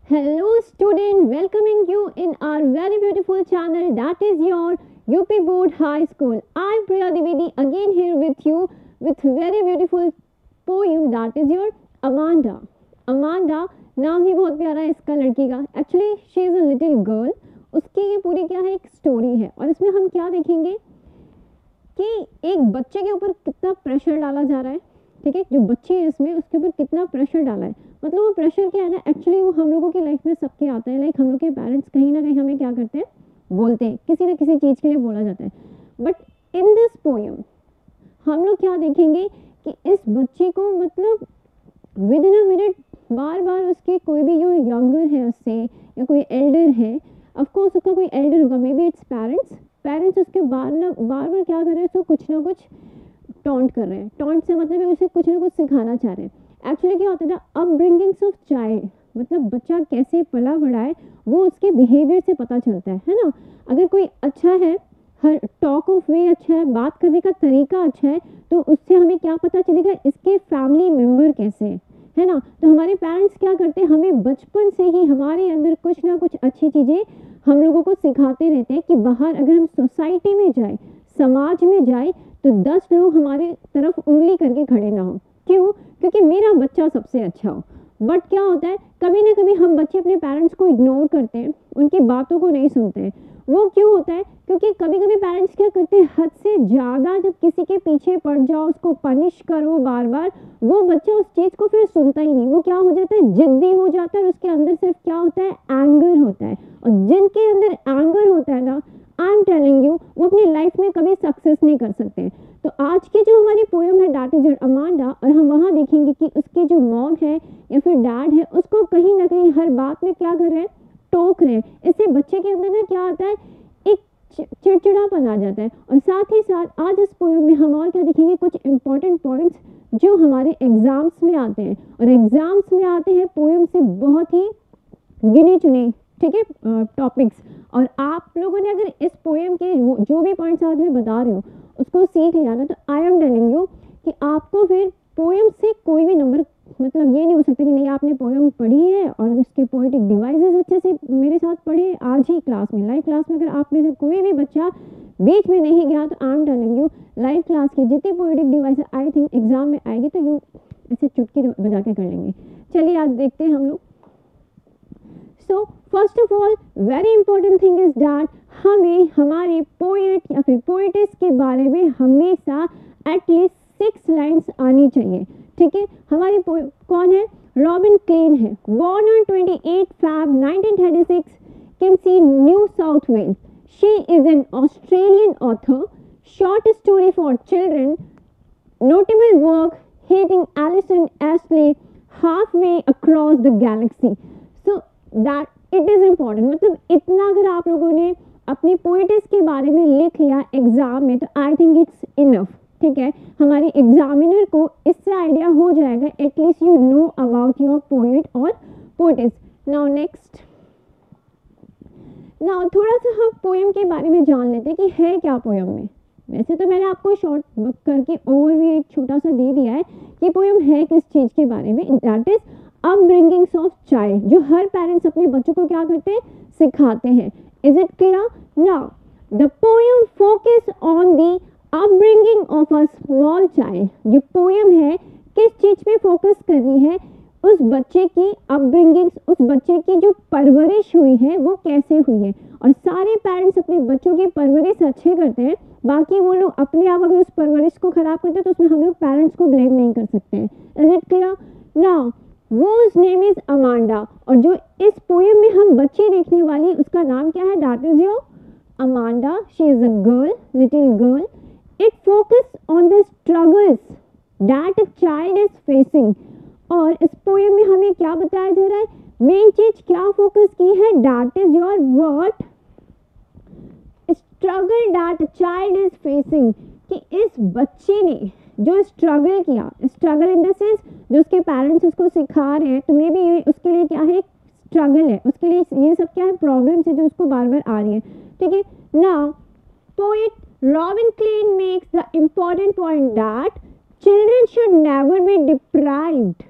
Hello student, welcoming you in our very beautiful channel that is your UP Board High School. I am Priya Divedi again here with you with very beautiful poem that is your Amanda. Amanda नाम ही बहुत प्यारा है इसका लड़की का. Actually she is a little girl. उसकी ये पूरी क्या है, एक स्टोरी है और इसमें हम क्या देखेंगे कि एक बच्चे के ऊपर कितना प्रेशर डाला जा रहा है. ठीक है, जो बच्चे है इसमें उसके ऊपर कितना प्रेशर डाला है. मतलब वो प्रेशर क्या है ना, एक्चुअली वो हम लोगों की लाइफ में सबके आता है. लाइक हम लोग के पेरेंट्स कहीं ना कहीं हमें क्या करते हैं, बोलते हैं, किसी न किसी चीज़ के लिए बोला जाता है. बट इन दिस पोएम हम लोग क्या देखेंगे कि इस बच्चे को मतलब विद इन अ मिनट बार बार उसके कोई भी जो यंगर है उससे या कोई एल्डर है, ऑफकोर्स उसका कोई एल्डर होगा, मे बी इट्स पेरेंट्स उसके बार बार क्या कर रहे हैं, उसको कुछ ना कुछ टॉन्ट कर रहे हैं. टॉन्ट से मतलब उसे कुछ ना कुछ सिखाना चाह रहे हैं. एक्चुअली क्या होता है ना, अपब्रिंगिंग्स ऑफ चाइल्ड, मतलब बच्चा कैसे पला बड़ा है वो उसके बिहेवियर से पता चलता है ना. अगर कोई अच्छा है, हर टॉक ऑफ वे अच्छा है, बात करने का तरीका अच्छा है, तो उससे हमें क्या पता चलेगा इसके फैमिली मेम्बर कैसे है ना. तो हमारे पेरेंट्स क्या करते हैं, हमें बचपन से ही हमारे अंदर कुछ ना कुछ अच्छी चीज़ें हम लोगों को सिखाते रहते हैं कि बाहर अगर हम सोसाइटी में जाए, समाज में जाए, तो 10 लोग हमारे तरफ उंगली करके खड़े ना हो. क्यों? क्योंकि मेरा बच्चा सबसे अच्छा हो. बट क्या होता है, कभी ना कभी हम बच्चे अपने पेरेंट्स को इग्नोर करते हैं, उनकी बातों को नहीं सुनते हैं. वो क्यों होता है? क्योंकि कभी कभी पेरेंट्स क्या करते हैं, हद से ज़्यादा जब किसी के पीछे पड़ जाओ, उसको पनिश करो बार बार, वो बच्चा उस चीज़ को फिर सुनता ही नहीं. वो क्या हो जाता है, जिद्दी हो जाता है और उसके अंदर सिर्फ क्या होता है, एंगर होता है. और जिनके अंदर एंगर होता है ना, आई एम टेलिंग यू, वो अपनी लाइफ में कभी सक्सेस नहीं कर सकते. तो आज की जो हमारी पोएम है दैट इज अमांडा, और हम वहाँ देखेंगे कि उसके जो मॉम है या फिर डैड है, उसको कहीं ना कहीं हर बात में क्या कर रहे हैं, टोक रहे हैं. इससे बच्चे के अंदर ना क्या आता है, एक चिड़चिड़ापन आ जाता है. और साथ ही साथ आज इस पोएम में हम और क्या देखेंगे, कुछ इंपॉर्टेंट पॉइंट्स जो हमारे एग्जाम्स में आते हैं. और एग्जाम्स में आते हैं पोएम से बहुत ही गिने चुने, ठीक है, टॉपिक्स. और आप लोगों ने अगर इस पोएम के जो भी पॉइंट्स आज मैं बता रही हूँ उसको सीख लिया ना, तो आई एम टेलिंग यू कि आपको फिर पोएम से कोई भी नंबर, मतलब ये नहीं हो सकता कि नहीं आपने पोएम पढ़ी है और उसके पोएटिक डिवाइसेस अच्छे से मेरे साथ पढ़े आज ही क्लास में, लाइव क्लास में. अगर आप में से कोई भी बच्चा बीच में नहीं गया, तो I am telling you live class की जितनी poetic device I think exam में आएगी तो यू ऐसे चुटकी बजा के कर लेंगे. चलिए आज देखते हैं हम लोग. So first of all very important thing is that हमें हमारे पोएट या फिर पोएटिस के बारे में हमेशा एटलीस्ट 6 लाइन्स आनी चाहिए. ठीक है, हमारे कौन है, रॉबिन क्लेन है. Born on 28 Feb 1936, Kempsey, New South Wales. She is an Australian author, short story for children, notable work hitting Alison Ashley halfway across the galaxy. So that it is important. मतलब इतना अगर आप लोगों ने अपनी poet's के बारे में लिख लिया एग्जाम में, तो आई थिंक इट्स इनफ. ठीक है, हमारे एग्जामिनर को इससे आइडिया हो जाएगा, at least you know about your poet और पोएटिस. नाउ नेक्स्ट, नाउ थोड़ा सा हम पोएम के बारे में जान लेते हैं कि है क्या पोएम में. वैसे तो मैंने आपको शॉर्ट करके ओवरव्यू एक छोटा सा दे दिया है कि पोएम है किस चीज़ के बारे में. दैट इज अपब्रिंगिंग्स ऑफ चाइल्ड, जो हर पेरेंट्स अपने बच्चों को क्या करते हैं, सिखाते हैं. Is it clear? Now the poem focus on the upbringing of a small child. जो पोएम है किस चीज़ पे फोकस कर रही है, उस बच्चे की अपब्रिंगिंग, उस बच्चे की जो परवरिश हुई है वो कैसे हुई है. और सारे पेरेंट्स अपने बच्चों की परवरिश अच्छे करते हैं, बाकी वो लोग अपने आप अगर उस परवरिश को खराब करते हैं तो उसमें हम लोग पेरेंट्स को ब्लेम नहीं कर सकते हैं. Is it clear? Now whose name is Amanda, और जो इस पोएम में हम बच्ची देखने वाली उसका नाम क्या है, that is your Amanda. She is a girl, little girl. It focus on the struggles that a child is facing. और इस पोएम में हमें क्या बताया जा रहा है, मेन चीज क्या फोकस की है, that is your word struggle that child is facing. कि इस बच्चे ने जो स्ट्रगल किया, स्ट्रगल इन द सेंस जो उसके पेरेंट्स उसको सिखा रहे हैं, तो मे बी उसके लिए क्या है, स्ट्रगल है उसके लिए, ये सब क्या है, प्रॉब्लम्स है जो उसको बार बार आ रही है. ठीक है, now poet Robin Klein makes the important point that children should never be deprived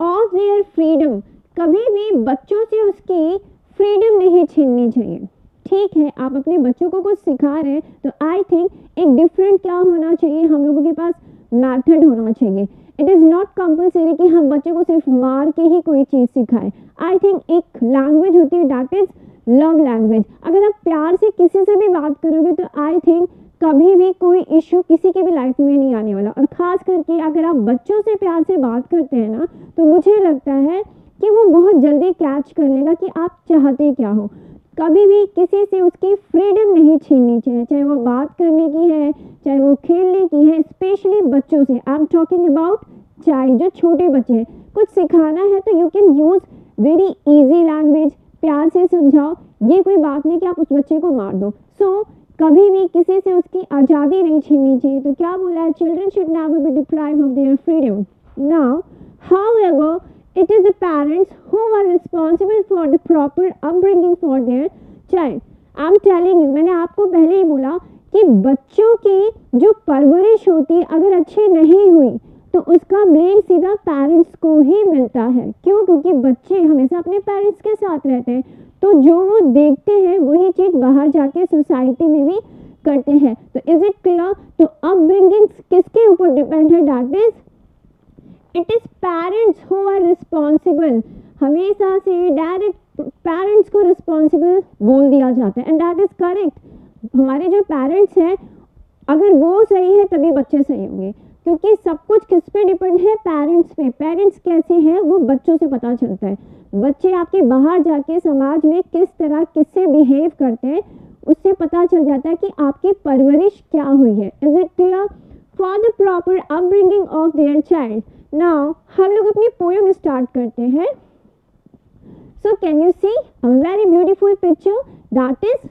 of their freedom. कभी भी बच्चों से उसकी फ्रीडम नहीं छीननी चाहिए। ठीक है, आप अपने बच्चों को कुछ सिखा रहे हैं तो आई थिंक एक डिफरेंट क्या होना चाहिए, हम लोगों के पास मेथड होना चाहिए। इट इज़ नॉट कंपल्सरी कि हम बच्चे को सिर्फ मार के ही कोई चीज़ सिखाएं। आई थिंक एक लैंग्वेज होती है दैट इज़ लव लैंग्वेज। अगर आप प्यार से किसी से भी बात करोगे तो आई थिंक कभी भी कोई इश्यू किसी के भी लाइफ में नहीं आने वाला। और ख़ास करके अगर आप बच्चों से प्यार से बात करते हैं ना, तो मुझे लगता है कि वो बहुत जल्दी कैच कर लेगा कि आप चाहते क्या हो। कभी भी किसी से उसकी फ्रीडम नहीं छीननी चाहिए, चाहे वो बात करने की है, चाहे वो खेलने की है, स्पेशली बच्चों से। I am talking about child, जो छोटे बच्चे हैं। कुछ सिखाना है तो you can use very easy language, प्यार से समझाओ। ये कोई बात नहीं कि आप उस बच्चे को मार दो। सो कभी भी किसी से उसकी आज़ादी नहीं छीननी चाहिए। तो क्या बोला है, children should never be deprived of their freedom. Now however it is the parents who are responsible for the proper upbringing for their child. I'm telling you, मैंने आपको पहले ही बोला कि बच्चों की जो परवरिश होती है अगर अच्छी नहीं हुई तो उसका ब्लेम सीधा पेरेंट्स को ही मिलता है। क्यों? क्योंकि बच्चे हमेशा अपने पेरेंट्स के साथ रहते हैं, तो जो वो देखते हैं वही चीज़ बाहर जाके सोसाइटी में भी करते हैं। तो इज इट क्लियर? तो अपब्रिंगिंग किसके ऊपर डिपेंड है? That is it is parents who are responsible. हमेशा से डायरेक्ट पेरेंट्स को रिस्पॉन्सिबल बोल दिया जाता है एंड दैट इज करेक्ट। हमारे जो पेरेंट्स हैं अगर वो सही है तभी बच्चे सही होंगे, क्योंकि सब कुछ किस पे डिपेंड है? पेरेंट्स पे। पेरेंट्स कैसे हैं वो बच्चों से पता चलता है। बच्चे आपके बाहर जाके समाज में किस तरह किससे बिहेव करते हैं उससे पता चल जाता है कि आपकी परवरिश क्या हुई है। Is it clear? For the proper upbringing of their child. Now हम लोग अपनी पोएम स्टार्ट करते हैं। So can you see a very beautiful picture that is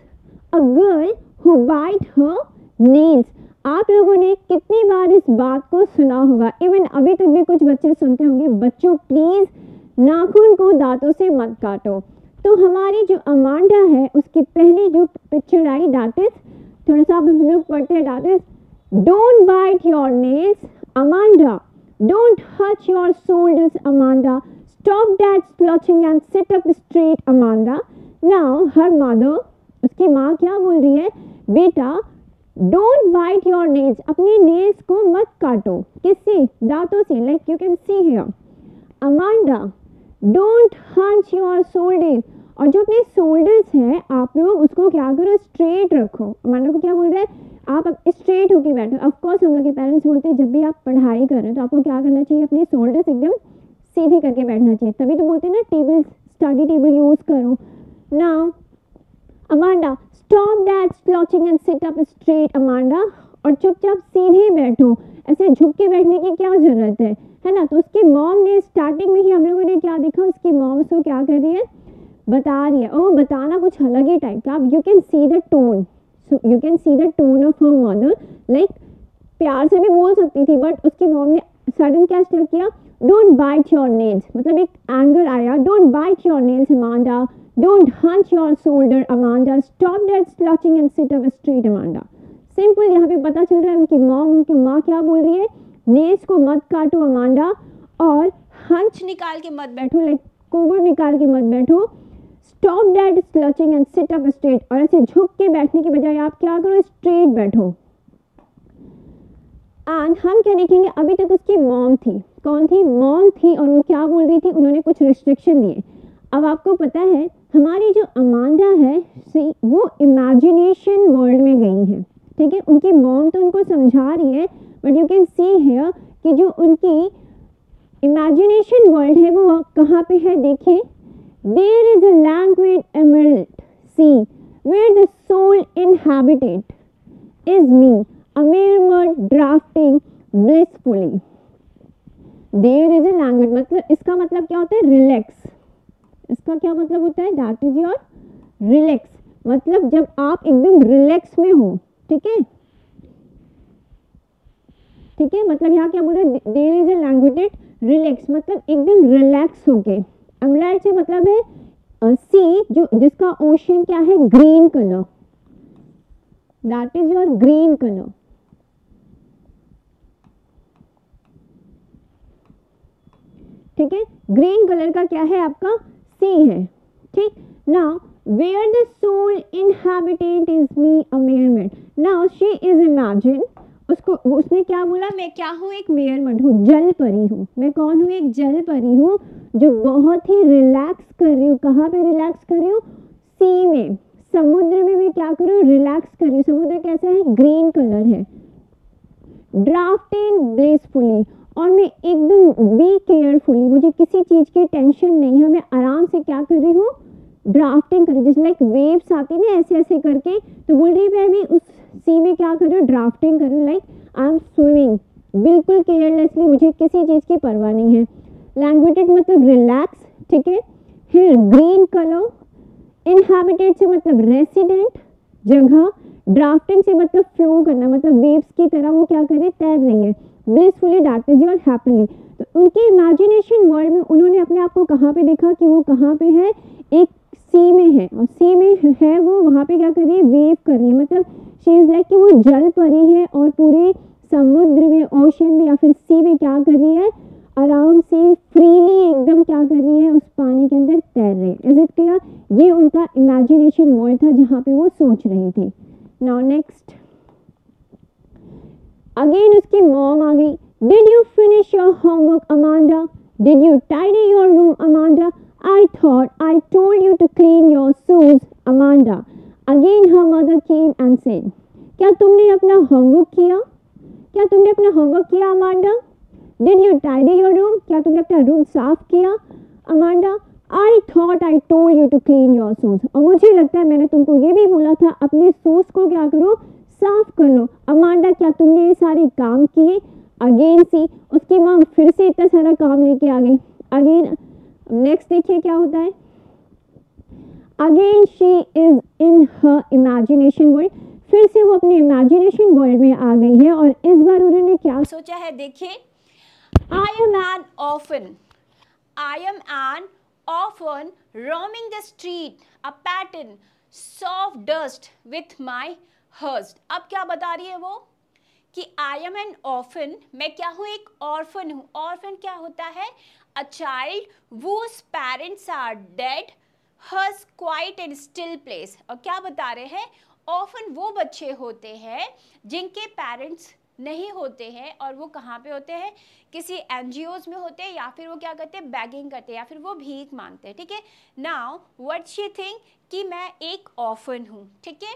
a girl who bite her nails. आप लोगों ने कितनी बार इस बात को सुना होगा, इवन अभी तक भी कुछ बच्चे सुनते होंगे, बच्चों प्लीज नाखून को दांतों से मत काटो। तो हमारी जो अमांडा है उसकी पहली जो पिक्चर आई दैट इज, थोड़ा सा आप लोग पढ़ते हैं, that is don't bite your nails Amanda, don't hurt your shoulders Amanda, stop that slouching and sit up straight Amanda. Now her mother, उसकी माँ क्या बोल रही है? बेटा डोंट बाइट योर नेल्स, अपनी नेल्स को मत काटो। किससे? दांतों से। Like you can see here. Amanda don't hunch your shoulders, और जो अपने शोल्डर्स हैं आप लोग उसको क्या करो? स्ट्रेट रखो। अमांडा को क्या बोल रहा है? आप स्ट्रेट होके बैठो। ऑफकोर्स हम लोग के पेरेंट्स बोलते हैं जब भी आप पढ़ाई कर रहे हैं तो आपको क्या करना चाहिए? अपने शोल्डर्स एकदम सीधे करके बैठना चाहिए। तभी तो बोलते हैं ना टेबल, स्टडी टेबल यूज करो। Now Amanda stop that slouching and sit up straight Amanda, और चुपचाप सीधे बैठो। ऐसे झुक के बैठने की क्या जरूरत है ना? तो उसकी मॉम ने स्टार्टिंग में ही हम लोगों ने क्या देखा, उसकी मॉम उसको क्या कर रही है? बता रही है। और बताना कुछ अलग ही टाइप का। आप you can see the tone, you can see the tone of her mother. Like प्यार से भी बोल सकती थी बट उसकी मॉम ने सडन क्या स्टार्ट किया? डोंट बाइट योर नेल्स, मतलब एक एंगर आया। Don't bite your nails Amanda, don't hunch your shoulder Amanda, stop that slouching and sit up straight Amanda. Simple, यहाँ पे पता चल रहा है उनकी मॉम, उनकी माँ क्या बोल रही है? नेल्स को मत काटो अमांडा, और हंच निकाल के मत बैठो, लाइक कोबर निकाल के मत बैठो। Stop that slouching and sit up straight, और ऐसे झुक के बैठने की बजाय आप क्या करो? स्ट्रेट बैठो। एंड हम क्या देखेंगे? अभी तक उसकी मॉम थी। कौन थी? मॉम थी, और वो क्या बोल रही थी? उन्होंने कुछ रिस्ट्रिक्शन दिए। अब आपको पता है हमारी जो अमांडा है वो इमेजिनेशन वर्ल्ड में गई है, ठीक है? उनकी मॉम तो उनको समझा रही है but you can see here कि जो उनकी इमेजिनेशन वर्ल्ड है वो कहाँ पे है? देखिए, there is a language emerald sea where the soul inhabited is me a murmur drafting blissfully. There is a language, मतलब इसका मतलब क्या होता है? रिलैक्स। इसका क्या मतलब होता है? दैट इज योर रिलैक्स, मतलब जब आप एकदम रिलैक्स में हो, ठीक है? ठीक है, मतलब यहाँ क्या बोल रहे हैं? There is a language relax, मतलब एकदम रिलैक्स हो गए। एमराल्ड से मतलब है सी, जो जिसका ओशन क्या है? Green colour, that is your green colour. ठीक है, ग्रीन कलर का क्या है आपका सी है, ठीक। Now where the sole inhabitant is me a mermaid, now she is imagine, उसने क्या बोला, मैं क्या हूँ, एक मेयरमेड हूँ, जल परी हूँ। मैं कौन हूँ, एक जल परी हूँ जो बहुत ही रिलैक्स कर रही हूँ। कहाँ पे रिलैक्स कर रही हूँ, सी में, समुद्र में मैं क्या कर रही हूँ, रिलैक्स कर रही हूँ। समुद्र कैसा है, ग्रीन कलर है। ड्राफ्टिंग ब्लिसफुली, और मैं एकदम बी केयरफुली, मुझे किसी चीज़ की टेंशन नहीं है, मैं आराम से क्या कर रही हूँ, ड्राफ्टिंग कर रही हूँ। जैसे लाइक वेव्स आती ना ऐसे ऐसे करके, तो बोल रही मैं भी उस सी में क्या कर रही हूँ, ड्राफ्टिंग कर रही हूँ, लाइक आई एम स्विमिंग, बिल्कुल केयरलेसली, मुझे किसी चीज़ की परवाह नहीं है। लैंग्वेटेड मतलब रिलैक्स, ठीक है। हियर ग्रीन कलर, इनहैबिटेड से मतलब रेसिडेंट, जगह, ड्राफ्टिंग से मतलब फ्लो करना, मतलब वेव्स की तरह वो क्या कर रही है, तैर रही है। Blissfully that is your happily, तो उनके इमेजिनेशन वर्ल्ड में उन्होंने अपने आप को कहाँ पे देखा कि वो कहाँ पे है, एक सी में है, और सी में है वो वहाँ पे क्या कर रही है, वेव कर रही है, मतलब शी इज लाइक कि वो जल परी है और पूरे समुद्र में, ओशन में या फिर सी में क्या कर रही है, आराम से फ्रीली एकदम क्या कर रही है, उस पानी के अंदर तैर रही है। इज इट क्लियर, ये उनका इमेजिनेशन वर्ल्ड था जहाँ पे वो सोच रही थी। नाउ नेक्स्ट, अगेन उसकी मॉम आ गई। Did you finish your homework Amanda, did you tidy your room Amanda, I thought I told you to clean your shoes Amanda. Again her mother came and said, क्या तुमने अपना homework किया, क्या तुमने अपना होमवर्क किया Amanda. Did you tidy your room, क्या तुमने अपना रूम साफ किया Amanda. I thought I told you to clean your shoes, और मुझे लगता है मैंने तुमको ये भी बोला था अपने शूज को क्या करो, साफ कर लो अमांडा, क्या तुमने ये सारे काम किए। अगेन सी, उसकी माँ फिर से इतना सारा काम लेके आ गई। अगेन नेक्स्ट देखिए क्या होता है, again she is in her imagination world, फिर से वो अपने इमेजिनेशन वर्ल्ड में आ गई है, और इस बार उन्होंने क्या सोचा है, देखिए, I am N orphan, I am an orphan roaming the street, a pattern, soft dust with my hurst. अब क्या बता रही है वो कि I am an orphan, मैं क्या हूँ, एक ऑर्फन हूँ। ऑर्फन क्या होता है, a child whose parents are dead, hers quiet and still place। और क्या बता रहे हैं, ऑर्फन वो बच्चे होते हैं जिनके पेरेंट्स नहीं होते हैं, और वो कहाँ पे होते हैं, किसी एनजीओज में होते हैं, या फिर वो क्या करते हैं, बैगिंग करते हैं, या फिर वो भीख मांगते हैं, ठीक है। नाउ व्हाट शी थिंक कि मैं एक ऑर्फन हूँ, ठीक है।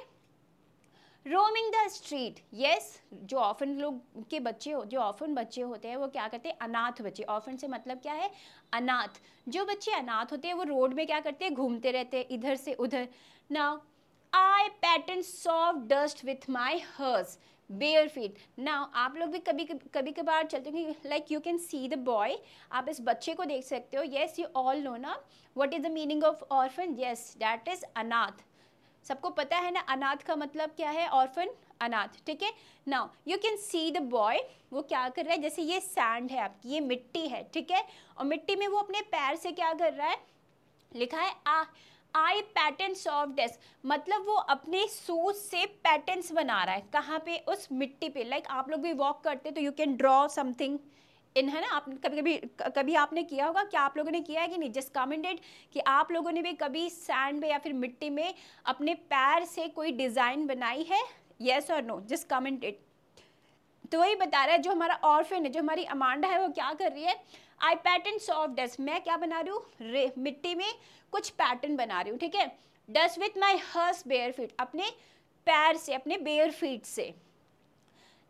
रोमिंग द स्ट्रीट, यस, जो ऑर्फन लोग के बच्चे हो, जो ऑर्फन बच्चे होते हैं वो क्या करते हैं, अनाथ बच्चे। ऑर्फन से मतलब क्या है, अनाथ। जो बच्चे अनाथ होते हैं वो रोड में क्या करते हैं, घूमते रहते हैं इधर से उधर। Now I pattern soft dust with my hers bare feet. Now आप लोग भी कभी कभार चलते हो, like you can see the boy, आप इस बच्चे को देख सकते हो। येस, यू ऑल नो ना what is the meaning of orphan, yes that is अनाथ। सबको पता है ना अनाथ का मतलब क्या है, ऑर्फन, अनाथ, ठीक है। Now you can see the boy, वो क्या कर रहा है, जैसे ये सैंड है आपकी, ये मिट्टी है, ठीक है, और मिट्टी में वो अपने पैर से क्या कर रहा है, लिखा है आई पैटर्न्स ऑफ डेस्क, मतलब वो अपने शूज से पैटर्न्स बना रहा है, कहाँ पे, उस मिट्टी पे। लाइक आप लोग भी वॉक करते तो you can draw something in, है ना, आप कभी आपने किया होगा, क्या आप लोगों ने किया है कि नहीं, जस्ट कमेंटेड कि आप लोगों ने भी कभी सैंड में या फिर मिट्टी में अपने पैर से कोई डिज़ाइन बनाई है, येस और नो, जस्ट कमेंटेड। तो वही बता रहा है, जो हमारा ऑर्फन है, जो हमारी अमांडा है, वो क्या कर रही है, आई पैटर्न सॉफ्ट डस्ट, मैं क्या बना रही हूँ, मिट्टी में कुछ पैटर्न बना रही हूँ, ठीक है। Dust with my hers bare feet, अपने पैर से, अपने बेयर फीट से।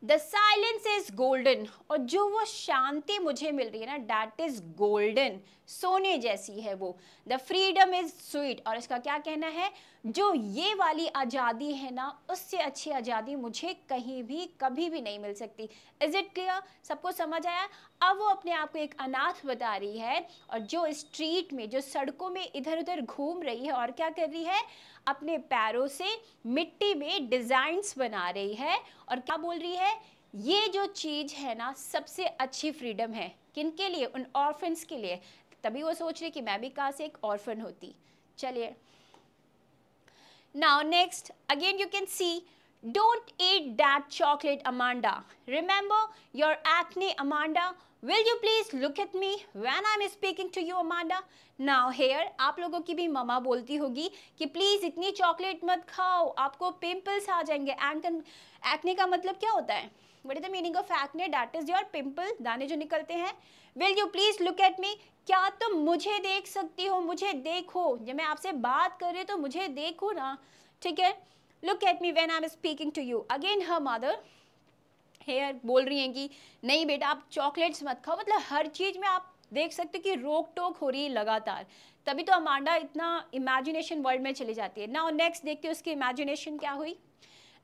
द साइलेंस इज गोल्डन, और जो वो शांति मुझे मिल रही है ना, दैट इज गोल्डन, सोने जैसी है वो। द फ्रीडम इज स्वीट, और इसका क्या कहना है, जो ये वाली आज़ादी है ना, उससे अच्छी आज़ादी मुझे कहीं भी कभी भी नहीं मिल सकती। इज इट क्लियर, सबको समझ आया। अब वो अपने आप को एक अनाथ बता रही है, और जो स्ट्रीट में, जो सड़कों में इधर उधर घूम रही है, और क्या कर रही है, अपने पैरों से मिट्टी में डिजाइन्स बना रही है, और क्या बोल रही है, ये जो चीज है ना, सबसे अच्छी फ्रीडम है, किनके लिए, उन ऑर्फन्स के लिए। तभी वो सोच रही कि मैं भी कहाँ से एक ऑर्फन होती। चलिए, now next, again you can C Don't eat that chocolate, Amanda. Remember your acne, Amanda. Will you please look at me when I'm speaking to you, Amanda? Now here आप लोगों की भी ममा बोलती होगी कि please इतनी chocolate मत खाओ, आपको पिंपल्स आ जाएंगे. एक्ने का मतलब क्या होता है? What is the meaning of acne? That is your pimple, दाने जो निकलते हैं. Will you please look at me? क्या तुम मुझे देख सकती हो? मुझे देखो, जब मैं आपसे बात कर रही हूँ तो मुझे देखो ना, ठीक है? Look at me when I'm speaking to you. Again her mother here बोल रही हैं कि नहीं बेटा आप चॉकलेट्स मत खाओ. मतलब हर चीज में आप देख सकते हो कि रोक टोक हो रही है लगातार. तभी तो अमांडा इतना इमेजिनेशन वर्ल्ड में चली जाती है. नाउ नेक्स्ट देखते हैं उसकी इमेजिनेशन क्या हुई.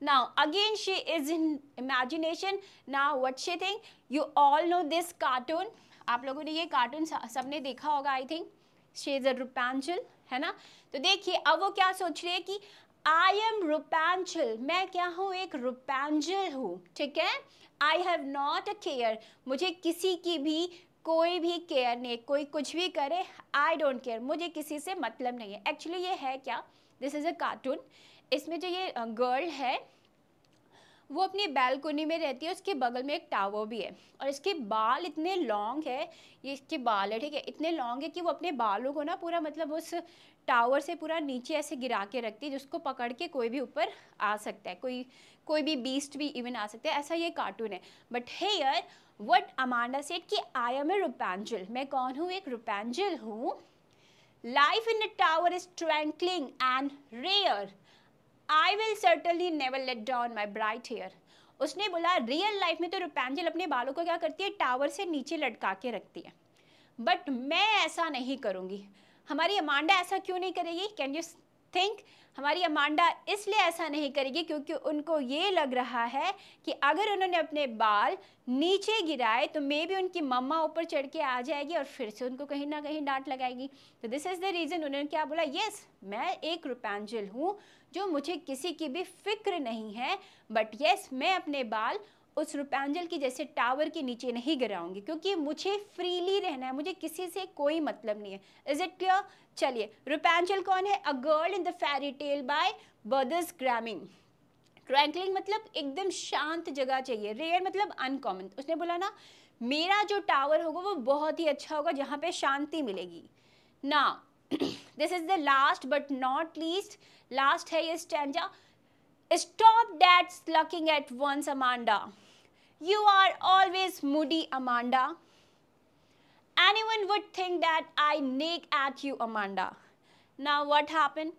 Now again she is in imagination. Now what she think? You all know this cartoon. आप लोगों ने ये कार्टून सबने देखा होगा I think. She is a Rapunzel, है ना. तो देखिए अब वो क्या सोच रही है कि I am Rapunzel, मैं क्या हूँ? एक Rapunzel हूँ, ठीक है. I have not a care, मुझे किसी की भी कोई भी केयर नहीं, कोई कुछ भी करे I don't care, मुझे किसी से मतलब नहीं है. एक्चुअली ये है क्या? This is a cartoon. इसमें जो ये गर्ल है वो अपनी बैल्कनी में रहती है, उसके बगल में एक टावर भी है और इसके बाल इतने लॉन्ग है, ये इसके बाल है, ठीक है, इतने लॉन्ग है कि वो अपने बालों को ना पूरा मतलब उस टावर से पूरा नीचे ऐसे गिरा के रखती है जिसको पकड़ के कोई भी ऊपर आ सकता है, कोई भी बीस्ट भी इवन आ सकता है. ऐसा ये कार्टून है. But here what Amanda said कि आई एम ए Rapunzel, मैं कौन हूँ? एक Rapunzel हूँ. Life in a tower is twinkling and rare, I will certainly never let down my bright hair. उसने बोला रियल लाइफ में तो Rapunzel अपने बालों को क्या करती है? टावर से नीचे लटका के रखती है. बट मैं ऐसा नहीं करूँगी. हमारी अमांडा ऐसा क्यों नहीं करेगी? Can you think? हमारी अमांडा इसलिए ऐसा नहीं करेगी क्योंकि उनको ये लग रहा है कि अगर उन्होंने अपने बाल नीचे गिराए तो मे बी उनकी मम्मा ऊपर चढ़ के आ जाएगी और फिर से उनको कहीं ना कहीं डांट लगाएगी. तो दिस इज द रीज़न उन्होंने क्या बोला, यस मैं एक Rapunzel हूँ जो मुझे किसी की भी फिक्र नहीं है, बट यस मैं अपने बाल उस Rapunzel की जैसे टावर के नीचे नहीं गिराऊंगी क्योंकि मुझे फ्रीली रहना है, मुझे किसी से कोई मतलब नहीं है. Is it clear? चलिए Rapunzel कौन है? A girl in the fairy tale by brothers Grimm. Tranquil मतलब एकदम शांत जगह चाहिए, रेयर मतलब अनकॉमन. उसने बोला ना मेरा जो टावर होगा वो बहुत ही अच्छा होगा जहाँ पे शांति मिलेगी. ना this is the last but not least, last है ये stanza. Stop that slugging at once, Amanda. You are always moody, Amanda. Anyone would think that I nag at you, Amanda. Now what happened?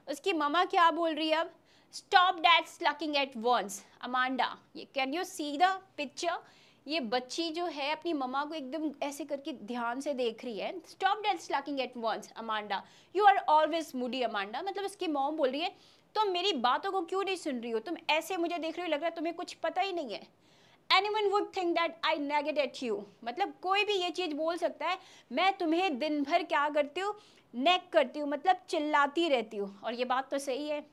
उसकी mama क्या बोल रही है अब? Stop that slugging at once, Amanda. ये can you see the picture? ये बच्ची जो है अपनी ममा को एकदम ऐसे करके ध्यान से देख रही है. Stop that slugging at once, Amanda. You are always moody, Amanda. मतलब उसकी मॉम बोल रही है तुम मेरी बातों को क्यों नहीं सुन रही हो? तुम ऐसे मुझे देख रही हो, लग रहा है तुम्हें कुछ पता ही नहीं है. Anyone would think that I nag at you. मतलब कोई भी ये चीज़ बोल सकता है मैं तुम्हें दिन भर क्या करती हूँ? नेक करती हूँ, मतलब चिल्लाती रहती हूँ. और ये बात तो सही है,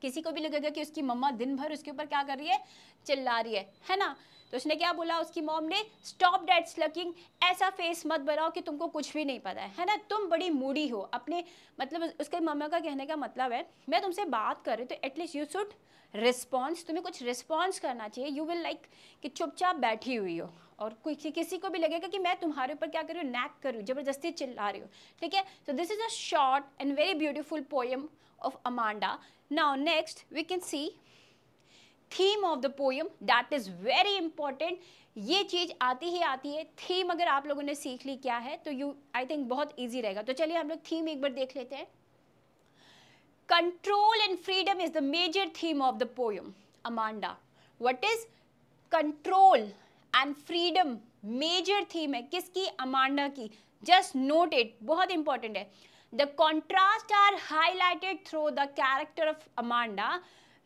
किसी को भी लगेगा कि उसकी मम्मा दिन भर उसके ऊपर क्या कर रही है? चिल्ला रही है ना. तो उसने क्या बोला उसकी मॉम ने? Stop that slouching. ऐसा फेस मत बनाओ कि तुमको कुछ भी नहीं पता है ना, तुम बड़ी मूडी हो. अपने मतलब उसके मम्मा का कहने का मतलब है मैं तुमसे बात कर रही तो एटलीस्ट यू शुड रिस्पॉन्स, तुम्हें कुछ रिस्पॉन्स करना चाहिए. यू विल लाइक कि चुपचाप बैठी हुई हो और कोई किसी को भी लगेगा कि मैं तुम्हारे ऊपर क्या कर रही हूँ? नैक कर रही हूँ, ज़बरदस्ती चिल्ला रही हूँ. ठीक है. So this is a short and very beautiful poem of Amanda. Now next we can see theme of the poem, that is very important. ये चीज आती है. थीम अगर आप लोगों ने सीख ली क्या है तो यू आई थिंक बहुत इजी रहेगा. तो चलिए हम लोग थीम एक बार देख लेते हैं. Control and freedom is the major theme of the poem Amanda. What is control and freedom? Major theme है किसकी? अमांडा की. जस्ट नोट इट, बहुत इंपॉर्टेंट है. The contrasts are highlighted through the character of Amanda,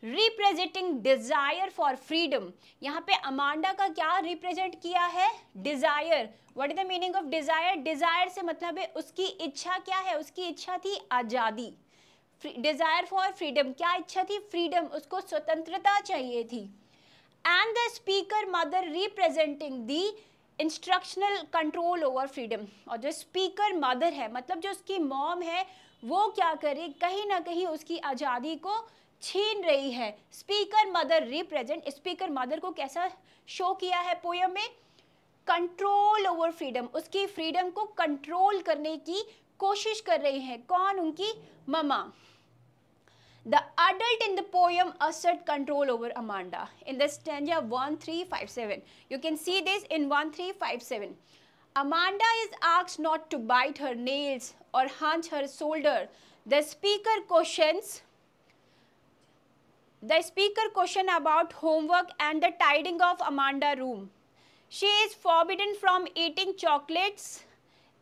representing desire for freedom. यहाँ पे Amanda का क्या represent किया है? Desire. What is the meaning of desire? Desire से मतलब है उसकी इच्छा क्या है? उसकी इच्छा थी आजादी. डिजायर फॉर फ्रीडम, क्या इच्छा थी? फ्रीडम, उसको स्वतंत्रता चाहिए थी. And the speaker mother representing the instructional control over freedom. और जो स्पीकर मदर है मतलब जो उसकी मॉम है वो क्या करे? कहीं ना कहीं उसकी आज़ादी को छीन रही है। Speaker mother represent, speaker mother को कैसा शो किया है पोयम में? कंट्रोल ओवर फ्रीडम, उसकी फ्रीडम को कंट्रोल करने की कोशिश कर रही है। कौन? उनकी mama. The adult in the poem assert control over Amanda in the stanza 1357. You can see this in 1357. Amanda is asked not to bite her nails or hunch her shoulder. The speaker question about homework and the tidying of Amanda's room. She is forbidden from eating chocolates.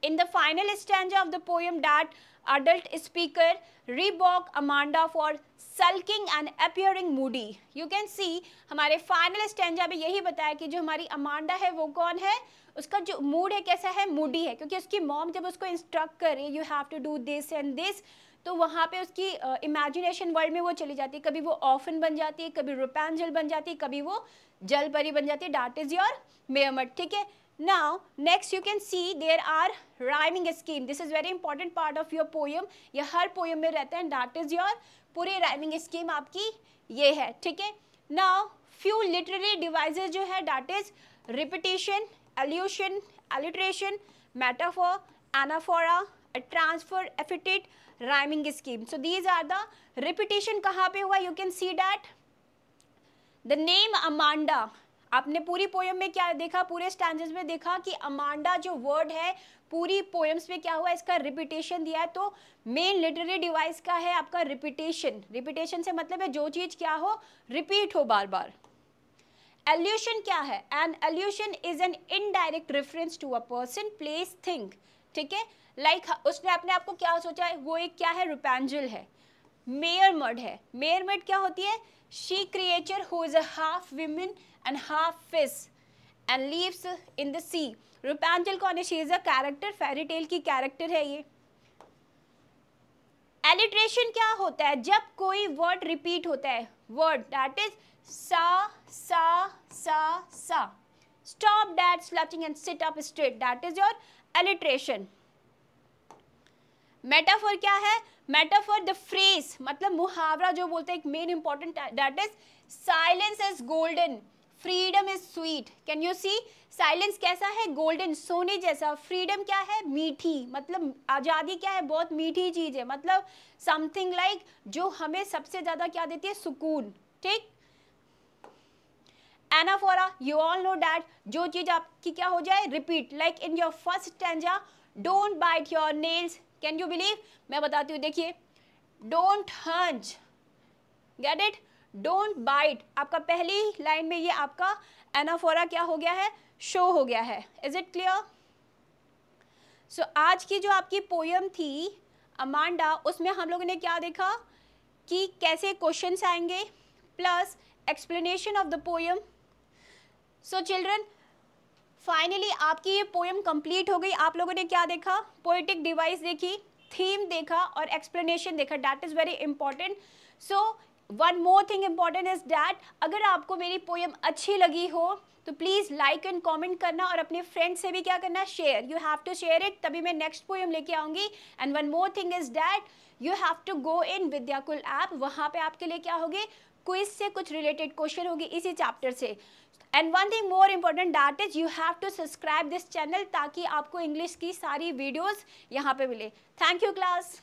In the final stanza of the poem, that adult speaker rebuke Amanda for sulking and appearing moody. You can see हमारे final stanza में यही बताया कि जो हमारी Amanda है वो कौन है, उसका जो मूड है कैसा है, मूडी है, क्योंकि उसकी मॉम जब उसको इंस्ट्रक्ट करे you have to do this and this, तो वहाँ पे उसकी इमेजिनेशन वर्ल्ड में वो चली जाती है। कभी वो ऑफन बन जाती है, कभी रुपेंजल बन जाती है, कभी वो जल परी बन जाती है। That is your mermaid. ठीक है। Now next you can see there are rhyming scheme. This is very important part of your poem. ये हर poem में रहता है। That is your पूरे rhyming scheme आपकी ये है। ठीक है। Now few literary devices जो है that is repetition, allusion, alliteration, metaphor, anaphora, a transfer, epithet, rhyming scheme. So these are the repetition कहाँ पे हुआ? You can see that the name Amanda, आपने पूरी पोयम में क्या देखा, पूरे स्टैंजेस में देखा कि अमांडा जो वर्ड है पूरी पोयम्स में क्या हुआ, इसका रिपीटेशन दिया है। तो मेन लिटरेरी डिवाइस का है आपका रिपीटेशन। रिपीटेशन से मतलब है जो चीज क्या हो, रिपीट हो बार बार। एल्यूशन क्या है? An allusion is an indirect reference to a person, place, thing. ठीक है। लाइक उसने अपने आप को क्या सोचा है, वो एक क्या है, रुपेंजल है। मेयरमड है। मेयरमड क्या होती है? She creature who is a half women and half fish and lives in the sea. Rapunzel कौन है? She is a character, fairy tale की character है ये। Alliteration क्या होता है? जब कोई word repeat होता है, word that is sa sa sa sa. Stop that slouching and sit up straight. That is your alliteration. Metaphor क्या है? Metaphor the phrase, मतलब मुहावरा जो बोलते हैं, एक main important that is silence is golden, freedom is sweet. Can you see? Silence कैसा है? गोल्डन, सोने जैसा। फ्रीडम क्या है? मीठी, मतलब आज़ादी क्या है? बहुत मीठी चीज़ है, मतलब समथिंग लाइक जो हमें सबसे ज़्यादा क्या देती है, सुकून। ठीक। Anaphora, you all know that जो चीज़ आपकी क्या हो जाए, repeat. Like in your first stanza, don't bite your nails. Can you believe? मैं बताती हूँ, देखिए, don't hunch, get it, don't bite. आपका पहली लाइन में ये आपका एनाफोरा क्या हो गया है, शो हो गया है। Is it clear? सो आज की जो आपकी पोयम थी अमांडा, उसमें हम लोगों ने क्या देखा कि कैसे क्वेश्चंस आएंगे plus explanation of the poem. So children, finally आपकी ये पोयम कंप्लीट हो गई। आप लोगों ने क्या देखा? पोएटिक डिवाइस देखी, थीम देखा और एक्सप्लेनेशन देखा। That is very important. So one more thing important is that अगर आपको मेरी पोयम अच्छी लगी हो तो प्लीज़ लाइक एंड कमेंट करना और अपने फ्रेंड से भी क्या करना, share. You have to share it, तभी मैं नेक्स्ट पोयम लेके आऊँगी। And one more thing is that you have to go in Vidyakul app, वहाँ पे आपके लिए क्या होगी, क्विज से कुछ रिलेटेड क्वेश्चन होगी इसी चैप्टर से। And one thing more important that is you have to subscribe this channel ताकि आपको इंग्लिश की सारी वीडियोज़ यहाँ पे मिले। Thank you class.